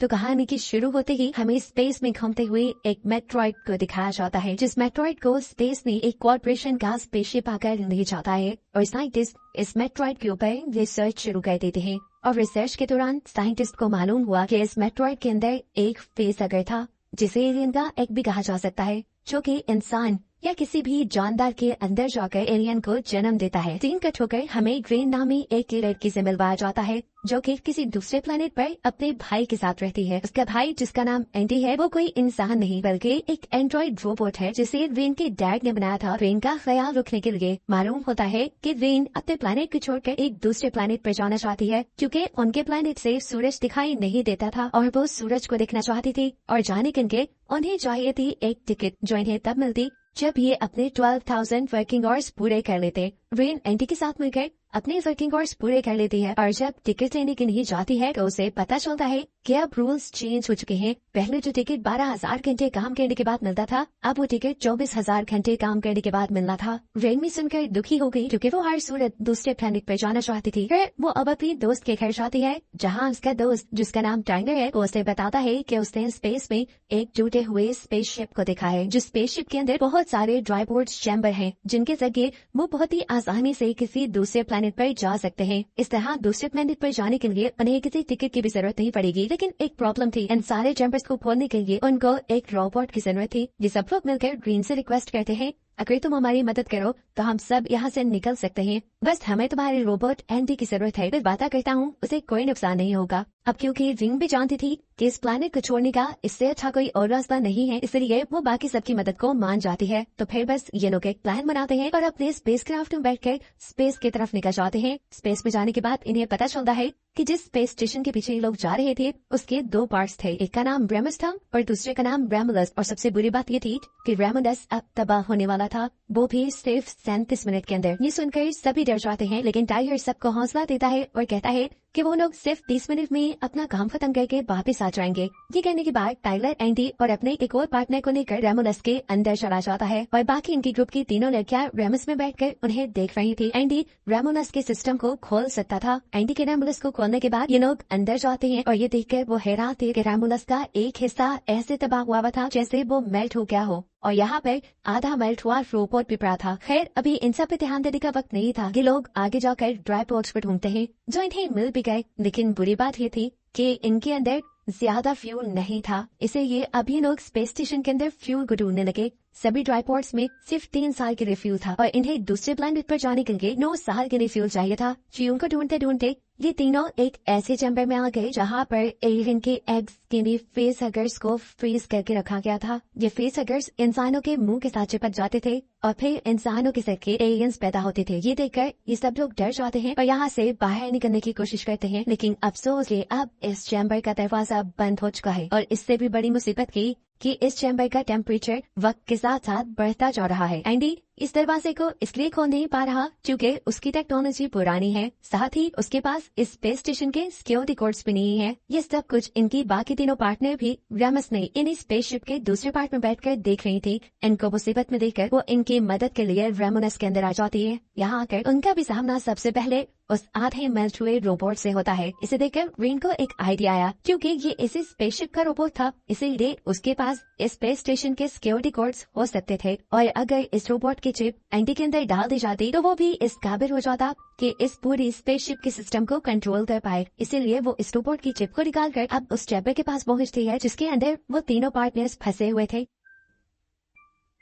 तो कहानी की शुरू होते ही हमें स्पेस में घूमते हुए एक मेट्रॉइड को दिखाया जाता है, जिस मेट्रॉइड को स्पेस में एक कॉर्पोरेशन का स्पेसशिप आकर ले जाता है और साइंटिस्ट इस मेट्रॉइड के ऊपर रिसर्च शुरू कर देते हैं। और रिसर्च के दौरान साइंटिस्ट को मालूम हुआ कि इस मेट्रॉइड के अंदर एक फेसहगर था, जिसे एलियन का एग भी कहा जा सकता है, जो कि इंसान या किसी भी जानदार के अंदर जाकर एलियन को जन्म देता है। सीन कट होकर हमें ग्रेन नामी एक लड़की से मिलवाया जाता है, जो कि किसी दूसरे प्लेनेट पर अपने भाई के साथ रहती है। उसका भाई, जिसका नाम एंडी है, वो कोई इंसान नहीं बल्कि एक एंड्रॉइड रोबोट है, जिसे रेन के डैड ने बनाया था रेन का ख्याल रखने के लिए। मालूम होता है कि रेन अपने प्लेनेट को छोड़कर एक दूसरे प्लेनेट पर जाना चाहती है, क्योंकि उनके प्लेनेट से सूरज दिखाई नहीं देता था और वो सूरज को देखना चाहती थी। और जाने के लिए उन्हें चाहिए थी एक टिकट, जो इन्हें तब मिलती जब ये अपने 12,000 वर्किंग आवर्स पूरे कर लेते। रेन एंटी के साथ मिलकर अपने वर्किंग आवर्स पूरे कर लेती है और जब टिकट लेने के लिए जाती है तो उसे पता चलता है कि अब रूल्स चेंज हो चुके हैं। पहले जो टिकट 12,000 घंटे काम करने के बाद मिलता था, अब वो टिकट 24,000 घंटे काम करने के बाद मिलना था। रेन भी सुनकर दुखी हो गई, क्योंकि वो हर सूरत दूसरे प्लेनेट पर जाना चाहती थी। फिर वो अब अपनी दोस्त के घर जाती है, जहाँ उसका दोस्त, जिसका नाम टाइगर है, वो उसे बताता है कि उसने स्पेस में एक टूटे हुए स्पेसशिप को देखा है, जिस स्पेसशिप के अंदर बहुत सारे ड्राईपोर्ट चैम्बर हैं, जिनके जरिए वो बहुत ही आसानी से किसी दूसरे प्लेनेट पर जा सकते हैं। इस तरह दूसरे प्लेनेट पर जाने के लिए उन्हें किसी टिकट की भी जरूरत नहीं पड़ेगी। लेकिन एक प्रॉब्लम थी, इन सारे चैम्बर्स को खोलने के लिए उनको एक रोबोट की जरूरत थी। ये सब लोग मिलकर ग्रीन से रिक्वेस्ट करते हैं, अगर तुम हमारी मदद करो तो हम सब यहाँ से निकल सकते हैं, बस हमें तुम्हारे रोबोट एंडी की जरूरत है। मैं वादा करता हूँ उसे कोई नुकसान नहीं होगा। अब क्योंकि रिंग भी जानती थी कि इस प्लेनेट को छोड़ने का इससे अच्छा कोई और रास्ता नहीं है, इसलिए वो बाकी सबकी मदद को मान जाती है। तो फिर बस ये लोग एक प्लान बनाते हैं और अपने स्पेसक्राफ्ट में बैठकर स्पेस की तरफ निकल जाते हैं। स्पेस में जाने के बाद इन्हें पता चलता है कि जिस स्पेस स्टेशन के पीछे ये लोग जा रहे थे, उसके 2 पार्ट्स थे, एक का नाम रेमस था और दूसरे का नाम रेमुलस। और सबसे बुरी बात ये थी कि रेमुलस अब तबाह होने वाला था, वो भी सिर्फ 37 मिनट के अंदर। ये सुनकर सभी डर जाते हैं, लेकिन टाइगर सबको हौसला देता है और कहता है कि वो लोग सिर्फ 30 मिनट में अपना काम खत्म करके वापस आ जाएंगे। ये कहने के बाद टाइगर, एंडी और अपने एक और पार्टनर को लेकर रेमुलस के अंदर चला जाता है और बाकी इनकी ग्रुप की तीनों लड़कियां रेमस में बैठकर उन्हें देख रही थी। एंडी रेमुलस के सिस्टम को खोल सकता था। एंडी के रेमुलस को खोलने के बाद ये लोग अंदर जाते हैं और ये देखकर वो हैरान थे कि रेमुलस का एक हिस्सा ऐसे तबाह हुआ था जैसे वो मेल्ट हो गया हो, और यहाँ पर आधा मेल्ट हुआ रोबोट भी पड़ा था। खैर, अभी इन सब पे ध्यान देने का वक्त नहीं था। ये लोग आगे जाकर ड्राई पोर्ट्स पर ढूंढते हैं, जो इन्हें मिल भी गए। लेकिन बुरी बात ये थी कि इनके अंदर ज्यादा फ्यूल नहीं था, इसलिए अभी लोग स्पेस स्टेशन के अंदर फ्यूल को ढूंढने लगे। सभी ड्राईपोर्ट्स में सिर्फ 3 साल के लिए फ्यूल था और इन्हें दूसरे प्लेनेट पर जाने के लिए 9 साल के लिए फ्यूल चाहिए था। फ्यूल को ढूंढते ढूंढते ये तीनों एक ऐसे चैम्बर में आ गए जहाँ पर एलियन के एग्स के लिए फेसहगर्स को फ्रीज करके रखा गया था। ये फेसहगर्स इंसानों के मुंह के साथ चिपक जाते थे और फिर इंसानों के सके एलियंस पैदा होते थे। ये देखकर ये सब लोग डर जाते हैं और यहाँ से बाहर निकलने की कोशिश करते हैं, लेकिन अफसोस के अब इस चैम्बर का दरवाजा बंद हो चुका है। और इससे भी बड़ी मुसीबत की कि इस चैम्बर का टेम्परेचर वक्त के साथ साथ बढ़ता जा रहा है। एंडी इस दरवाजे को इसलिए खोल नहीं पा रहा क्योंकि उसकी टेक्नोलॉजी पुरानी है, साथ ही उसके पास इस स्पेस स्टेशन के सिक्योरिटी कोड्स भी नहीं है। ये सब कुछ इनकी बाकी तीनों पार्टनर भी रेमस ने इन स्पेसशिप के दूसरे पार्ट में बैठकर देख रही थी। इनको मुसीबत में देखकर वो इनकी मदद के लिए रेमुलस के अंदर आ जाती है। यहाँ आकर उनका भी सामना सबसे पहले उस आधे मेल्ट हुए रोबोट से होता है। इसे देखकर रेन को एक आइडिया आया, क्योंकि ये इसी स्पेसशिप का रोबोट था, इसीलिए उसके पास इस स्पेस स्टेशन के सिक्योरिटी कोड्स हो सकते थे और अगर इस रोबोट की चिप एंटी के अंदर डाल दी जाती तो वो भी इस काबिल हो जाता कि इस पूरी स्पेसशिप के सिस्टम को कंट्रोल कर पाए। इसीलिए वो इस रोबोट की चिप को निकालकर अब उस चैम्बर के पास पहुंचती है, जिसके अंदर वो तीनों पार्टनर्स फंसे हुए थे।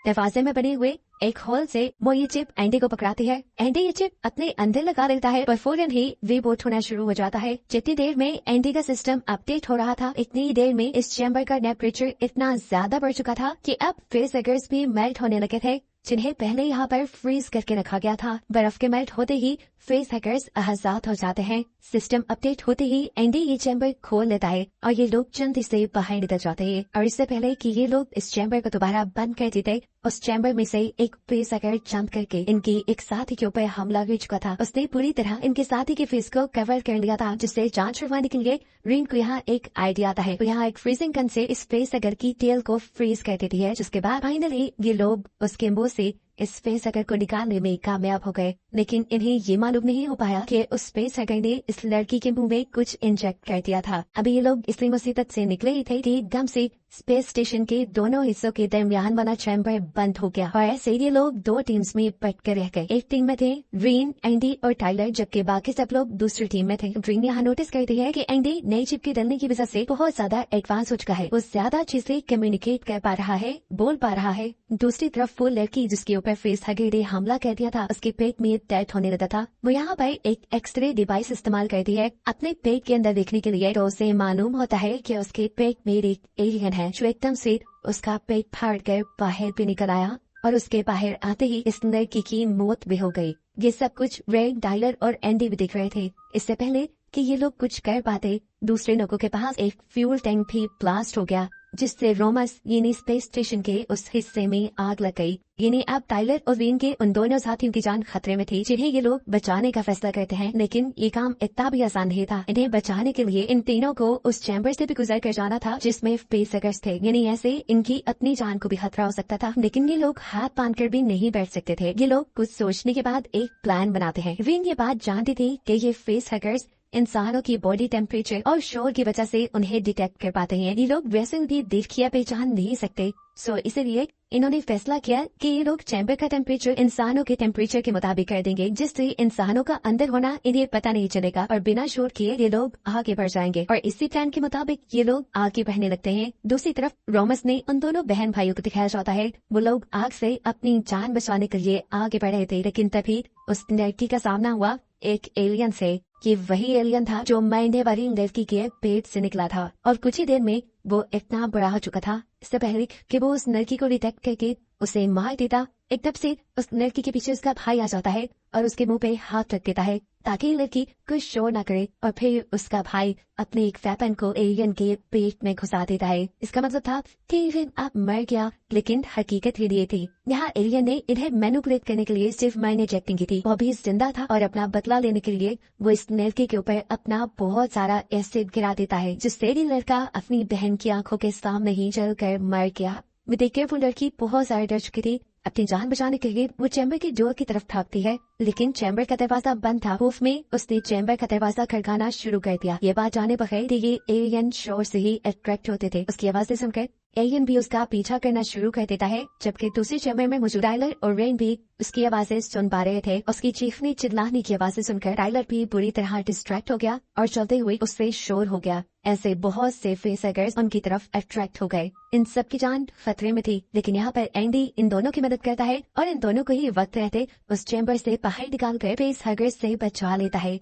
दरवाजे में बने हुए एक होल से वो ये चिप एंडी को पकड़ाती है। एंडी ये चिप अपने अंदर लगा देता है और फौरन ही रीबूट होना शुरू हो जाता है। जितनी देर में एंडी का सिस्टम अपडेट हो रहा था, इतनी देर में इस चैम्बर का टेम्परेचर इतना ज्यादा बढ़ चुका था कि अब फेसहगर्स भी मेल्ट होने लगे थे, जिन्हें पहले यहाँ पर फ्रीज करके रखा गया था। बर्फ के मेल्ट होते ही फेसहगर्स आजाद हो जाते हैं। सिस्टम अपडेट होते ही एंडी ये चैम्बर खोल लेता है और ये लोग जल्दी से बाहर निकल जाते हैं। और इससे पहले कि ये लोग इस चैम्बर को दोबारा बंद कर देते, उस चैम्बर में से एक फेसहगर जंप करके इनकी एक साथी के ऊपर हमला कर चुका था। उसने पूरी तरह इनके साथी के फेस को कवर कर लिया था, जिससे जान छुड़वाने के लिए रिन को यहाँ एक आइडिया आता है। तो यहाँ एक फ्रीजिंग गन से इस फेसहगर की टेल को फ्रीज कर देती है, जिसके बाद फाइनली ये लोग उसके मुंह से इस स्पेस हगर को निकालने में कामयाब हो गए, लेकिन इन्हें ये मालूम नहीं हो पाया कि उस स्पेस हगर ने इस लड़की के मुंह में कुछ इंजेक्ट कर दिया था। अभी ये लोग इस मुसीबत से निकले ही थे कि एकदम से स्पेस स्टेशन के दोनों हिस्सों के दरमियान वाला चैम्बर बंद हो गया और ऐसे ये लोग दो टीम्स में बट कर रह गए। एक टीम में थे रीन, एंडी और टाइलर, जबकि बाकी सब लोग दूसरी टीम में थे। रीन यहाँ नोटिस करती है कि एंडी नई चिप के डलने की वजह से बहुत ज्यादा एडवांस हो चुका है, वो ज्यादा अच्छे से कम्युनिकेट कर पा रहा है, बोल पा रहा है। दूसरी तरफ वो लड़की जिसके ऊपर फेस हगर ने हमला कर दिया था, उसके पेट में दर्द होने लगा था। वो यहाँ पर एक एक्सरे डिवाइस इस्तेमाल करती है अपने पेट के अंदर देखने के लिए, तो उसे मालूम होता है कि उसके पेट में एक एलियन है जो एकदम से उसका पेट फाड़ कर बाहर भी निकल आया और उसके बाहर आते ही इस लड़की की मौत भी हो गई। ये सब कुछ रेड, टाइलर और एंडी भी दिख रहे थे। इससे पहले कि ये लोग कुछ कर पाते, दूसरे लोगों के पास एक फ्यूल टैंक भी ब्लास्ट हो गया, जिससे रोमस यानी स्पेस स्टेशन के उस हिस्से में आग लग गई। यानी अब टाइलर और रीन के उन दोनों साथियों की जान खतरे में थी, जिन्हें ये लोग बचाने का फैसला करते हैं। लेकिन ये काम इतना भी आसान नहीं था। इन्हें बचाने के लिए इन तीनों को उस चैम्बर से भी गुजर कर जाना था जिसमें फेस हगर्स थे, यानी ऐसे इनकी अपनी जान को भी खतरा हो सकता था। लेकिन ये लोग हाथ बांध कर भी नहीं बैठ सकते थे। ये लोग कुछ सोचने के बाद एक प्लान बनाते हैं। रीन ये बात जानती थी कि ये फेस हगर्स इंसानों की बॉडी टेम्परेचर और शोर की वजह से उन्हें डिटेक्ट कर पाते हैं। ये लोग वैसे भी देख या पहचान नहीं सकते, सो इसलिए इन्होंने फैसला किया कि ये लोग चैम्बर का टेम्परेचर इंसानों के टेम्परेचर के मुताबिक कर देंगे, जिससे इंसानों का अंदर होना इन्हें पता नहीं चलेगा और बिना शोर किए ये लोग आगे बढ़ जाएंगे। और इसी प्लान के मुताबिक ये लोग आगे बढ़ने लगते हैं। दूसरी तरफ रोमस ने उन दोनों बहन भाइयों को दिखाया जाता है, वो लोग आग से अपनी जान बचाने के लिए आगे बढ़ रहे थे, लेकिन तभी उस लड़की का सामना हुआ एक एलियन से। ये वही एलियन था जो मरने वाली लड़की के पेट से निकला था और कुछ ही देर में वो इतना बड़ा हो चुका था, इससे पहले कि वो उस लड़की को डिटेक्ट करके उसे मार देता। एकदम से उस लड़की के पीछे उसका भाई आ जाता है और उसके मुंह पे हाथ रख देता है ताकि लड़की कुछ शोर न करे, और फिर उसका भाई अपने एक वेपन को एलियन के पेट में घुसा देता है। इसका मतलब था कि एलियन अब मर गया, लेकिन हकीकत ये थी यहाँ एलियन ने इन्हें मैनिपुलेट करने के लिए सिर्फ माइंड इंजेक्टिंग की थी। वो भी जिंदा था और अपना बदला लेने के लिए वो इस लड़की के ऊपर अपना बहुत सारा एसिड गिरा देता है, जिससे ये लड़का अपनी बहन की आंखों के सामने ही जलकर मर गया। वो देखकर वो लड़की बहुत ज्यादा डर चुकी थी। अपनी जान बचाने के लिए वो चैम्बर की डोर की तरफ भागती है, लेकिन चैम्बर का दरवाजा बंद था। खौफ में उसने चैम्बर का दरवाजा खड़काना शुरू कर दिया। ये बात जाने बगैर ये एलियन शोर से ही अट्रैक्ट होते थे। उसकी आवाज़ें सुनकर एलियन भी उसका पीछा करना शुरू कर देता है, जबकि दूसरे चैम्बर में मौजूद टाइलर और रेन भी उसकी आवाज़ें सुन पा रहे थे। उसकी चीखने चिल्लाने की आवाज़ें सुनकर टाइलर भी बुरी तरह डिस्ट्रैक्ट हो गया और चलते हुए उससे शोर हो गया। ऐसे बहुत से फेसहगर्स उनकी तरफ अट्रैक्ट हो गए। इन सब की जान खतरे में थी, लेकिन यहाँ पर एंडी इन दोनों की मदद करता है और इन दोनों को ही वक्त रहते उस चैम्बर से बाहर निकाल कर फेसहगर्स से बचा लेता है।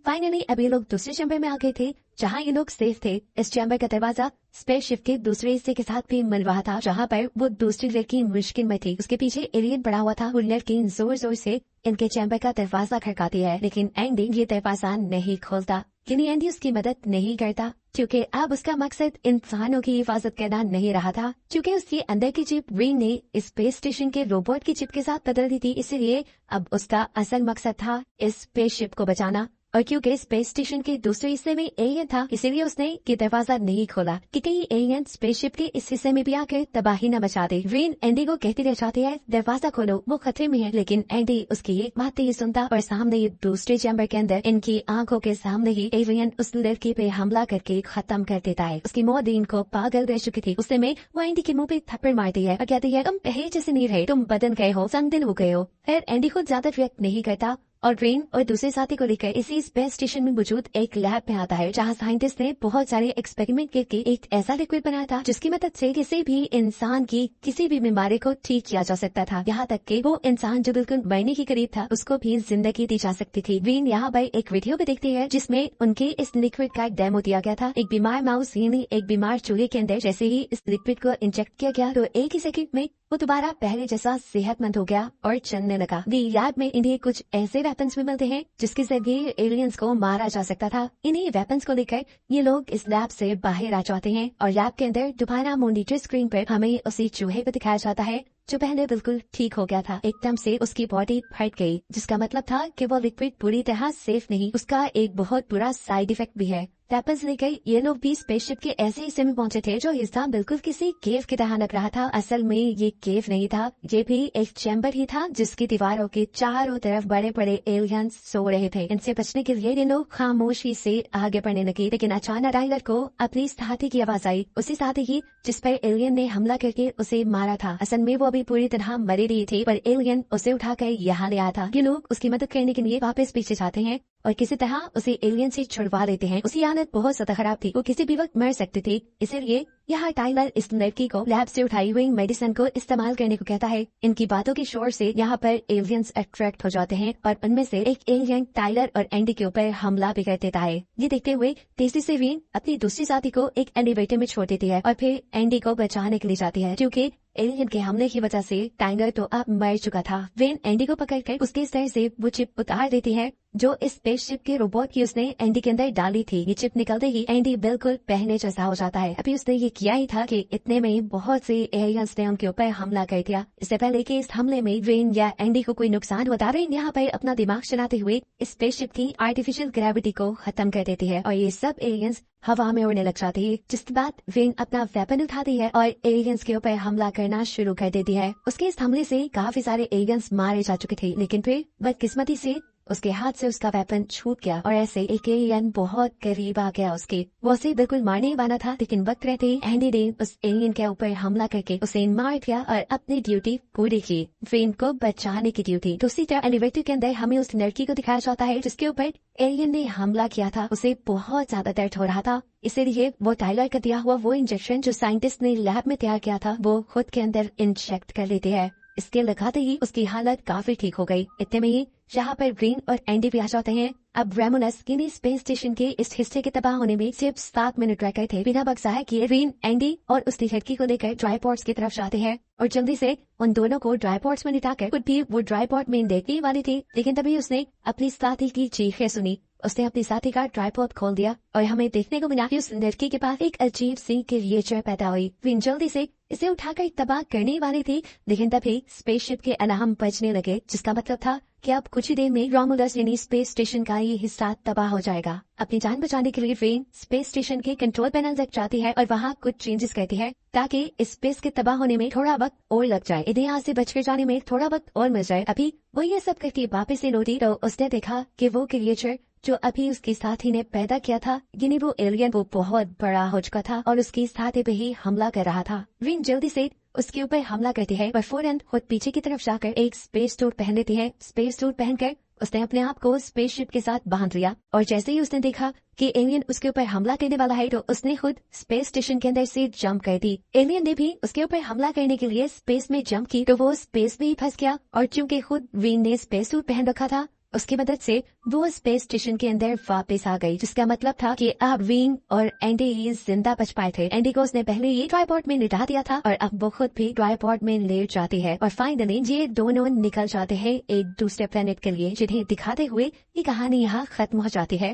फाइनली अब ये लोग दूसरे चैम्बर में आ गए थे जहाँ ये लोग सेफ थे। इस चैम्बर का दरवाजा स्पेसशिप के दूसरे हिस्से के साथ भी मिल रहा था, जहाँ पर वो दूसरी लड़की मुश्किल में थी। उसके पीछे एलियन पड़ा हुआ था। वो लड़की जोर जोर से इनके चैम्बर का दरवाजा खड़काती है, लेकिन एंडी ये दरवाजा नहीं खोलता। यानी एंडी उसकी मदद नहीं करता, क्योंकि अब उसका मकसद इंसानों की हिफाजत करना नहीं रहा था। क्योंकि उसके अंदर की चिप रीन ने इस स्पेस स्टेशन के रोबोट की चिप के साथ बदल दी थी, इसलिए अब उसका असल मकसद था इस स्पेसशिप को बचाना। और क्योंकि स्पेस स्टेशन के दूसरे हिस्से में एलियन था, इसीलिए उसने ये दरवाजा नहीं खोला कि कहीं एलियन स्पेसशिप के इस हिस्से में भी आकर तबाही न मचा दे। रीन एंडी को कहती रह जाती है दरवाजा खोलो, वो खतरे में है, लेकिन एंडी उसकी एक बात नहीं सुनता और सामने ये दूसरे चैम्बर के अंदर इनकी आंखों के सामने ही एलियन उस लड़की पे हमला करके खत्म कर देता है। उसकी मौत रीन को पागल रह चुकी थी। उस समय वो एंडी के मुंह पे थप्पड़ मारती है और कहती है तुम पहले जैसे नहीं रहे, तुम बदल गए हो, संदिल हो गए हो। फिर एंडी खुद ज्यादा रिएक्ट नहीं करता और रीन और दूसरे साथी को लेकर इसी स्पेस स्टेशन में मौजूद एक लैब में आता है, जहां साइंटिस्ट ने बहुत सारे एक्सपेरिमेंट करके एक ऐसा लिक्विड बनाया था जिसकी मदद से किसी भी इंसान की किसी भी बीमारी को ठीक किया जा सकता था। यहाँ तक कि वो इंसान जो बिल्कुल मरने के करीब था उसको भी जिंदगी दी जा सकती थी। रीन यहाँ पर एक वीडियो भी देखती है जिसमें उनके इस लिक्विड का एक डेमो दिया गया था। एक बीमार माउस यानी एक बीमार चूहे के अंदर जैसे ही इस लिक्विड को इंजेक्ट किया गया तो एक ही सेकंड में वो दोबारा पहले जैसा सेहतमंद हो गया और चलने लगा। लैब में इन्हें कुछ ऐसे वेपन्स भी मिलते हैं जिसके जरिए एलियंस को मारा जा सकता था। इन्हीं वेपन्स को लेकर ये लोग इस लैब से बाहर आ जाते हैं और लैब के अंदर दोबारा मॉनिटर स्क्रीन पर हमें उसी चूहे को दिखाया जाता है जो पहले बिल्कुल ठीक हो गया था। एकदम से उसकी बॉडी फट गई, जिसका मतलब था कि वो लिक्विड पूरी तरह सेफ नहीं, उसका एक बहुत बुरा साइड इफेक्ट भी है। वेपन्स लेकर ये लोग भी स्पेसशिप के ऐसे हिस्से में पहुंचे थे जो हिस्सा बिल्कुल किसी केव की तरह लग रहा था। असल में ये केव नहीं था, ये भी एक चैम्बर ही था जिसकी दीवारों के चारों तरफ बड़े बड़े एलियंस सो रहे थे। इनसे बचने के लिए ये लोग खामोशी से आगे बढ़ने लगे, लेकिन अचानक टाइलर को अपनी साथी की आवाज आई, उसी साथी की जिस पर एलियन ने हमला करके उसे मारा था। असल में वो अभी पूरी तरह मरी रही थी, पर एलियन उसे उठाकर यहाँ ले आया था। ये लोग उसकी मदद करने के लिए वापस पीछे जाते हैं और किसी तरह उसे एलियन से छुड़वा लेते हैं। उसकी हालत बहुत ज्यादा खराब थी, वो किसी भी वक्त मर सकती थी। इसलिए यहाँ टाइलर इस लड़की को लैब से उठाई हुई मेडिसिन को इस्तेमाल करने को कहता है। इनकी बातों के शोर से यहाँ पर एलियंस अट्रैक्ट हो जाते हैं और उनमें से एक एलियन टाइलर और एंडी के ऊपर हमला भी कर देता है। ये देखते हुए तेजी से वेन अपनी दूसरी साथी को एक एलिवेटर में छोड़ देती है और फिर एंडी को बचाने के लिए जाती है, क्योंकि एलियन के हमले की वजह से टाइगर तो अब मर चुका था। वेन एंडी को पकड़कर उसके सर से वो चिप उतार देती है जो इस स्पेसशिप के रोबोट की उसने एंडी के अंदर डाली थी। ये चिप निकलते ही एंडी बिल्कुल पहले जैसा हो जाता है। अभी उसने ये किया ही था कि इतने में बहुत से एलियंस ने उनके ऊपर हमला कर दिया। इससे पहले कि इस हमले में वेन या एंडी को कोई नुकसान होता, वेन यहाँ पर अपना दिमाग चलाते हुए इस स्पेसशिप की आर्टिफिशियल ग्रेविटी को खत्म कर देती है और ये सब एलियंस हवा में उड़ने लग जाती है। जिसके बाद वेन अपना वेपन उठाती है और एलियंस के ऊपर हमला करना शुरू कर देती है। उसके इस हमले से काफी सारे एलियंस मारे जा चुके थे, लेकिन फिर बदकिस्मती से उसके हाथ से उसका वेपन छूट गया और ऐसे एक एलियन बहुत करीब आ गया उसके। वो उसे बिल्कुल मारने वाला था, लेकिन वक्त रहते एंडी ने उस एलियन के ऊपर हमला करके उसे मार दिया और अपनी ड्यूटी पूरी की, वेन को बचाने की ड्यूटी। दूसरी तरफ एलिवेटर के अंदर हमें उस लड़की को दिखाया जाता है जिसके ऊपर एलियन ने हमला किया था। उसे बहुत ज्यादा दर्द हो रहा था, इसीलिए वो टाइलर का दिया हुआ वो इंजेक्शन जो साइंटिस्ट ने लैब में तैयार किया था वो खुद के अंदर इंजेक्ट कर लेते हैं। इसके लगाते ही उसकी हालत काफी ठीक हो गई। इतने में ही यहाँ पर ग्रीन और एंडी भी आ जाते हैं। अब रेमोनस किन्हीं स्पेस स्टेशन के इस हिस्से के तबाह होने में सिर्फ 7 मिनट रह गए थे। बिना बक्साया किए ग्रीन, एंडी और उसकी लड़की को लेकर ट्राइपॉड्स की तरफ जाते हैं और जल्दी से उन दोनों को ट्राइपॉड्स में लिटाकर खुद भी वो ट्राइपॉड में देखने वाली थी, लेकिन तभी उसने अपनी साथी की चीखें सुनी। उसने अपनी साथी का ट्राइपॉड खोल दिया और हमें देखने को मिला कि उस लड़की के पास एक अजीब सी क्रिएचर पैदा हुई। विन जल्दी से इसे उठाकर तबाह करने वाली थी, लेकिन तभी स्पेसशिप के अलार्म बजने लगे, जिसका मतलब था कि अब कुछ ही देर में रोमुलस यानी स्पेस स्टेशन का ये हिस्सा तबाह हो जाएगा। अपनी जान बचाने के लिए वेन स्पेस स्टेशन के कंट्रोल पैनल तक जाती है और वहाँ कुछ चेंजेस करती है ताकि इस स्पेस के तबाह होने में थोड़ा वक्त और लग जाए, इन्हें यहाँ से बचकर जाने में थोड़ा वक्त और मिल जाए। अभी वो ये सब करके वापस से लौटी तो उसने देखा कि वो क्रिएचर जो अभी उसकी साथी ने पैदा किया था, यानी वो एलियन, वो बहुत बड़ा हो चुका था और उसकी साथी पे ही हमला कर रहा था। विन जल्दी से उसके ऊपर हमला करती है पर फौरन खुद पीछे की तरफ जाकर एक स्पेस सूट पहन लेती है। स्पेस सूट पहनकर उसने अपने आप को स्पेसशिप के साथ बांध लिया और जैसे ही उसने देखा कि एलियन उसके ऊपर हमला करने वाला है तो उसने खुद स्पेस स्टेशन के अंदर से जंप कर दी। एलियन ने भी उसके ऊपर हमला करने के लिए स्पेस में जंप की तो वो स्पेस में ही फंस गया और चूंकि खुद विन ने स्पेस सूट पहन रखा था, उसकी मदद से वो स्पेस स्टेशन के अंदर वापस आ गई, जिसका मतलब था कि अब विन और एंडी जिंदा बच पाए थे। एंडी को उसने पहले ही ट्राइपॉड में लिटा दिया था और अब वो खुद भी ट्राइपॉड में लेट जाती है और फाइनली ये दोनों निकल जाते हैं एक दूसरे प्लेनेट के लिए, जिन्हें दिखाते हुए ये कहानी यहाँ खत्म हो जाती है।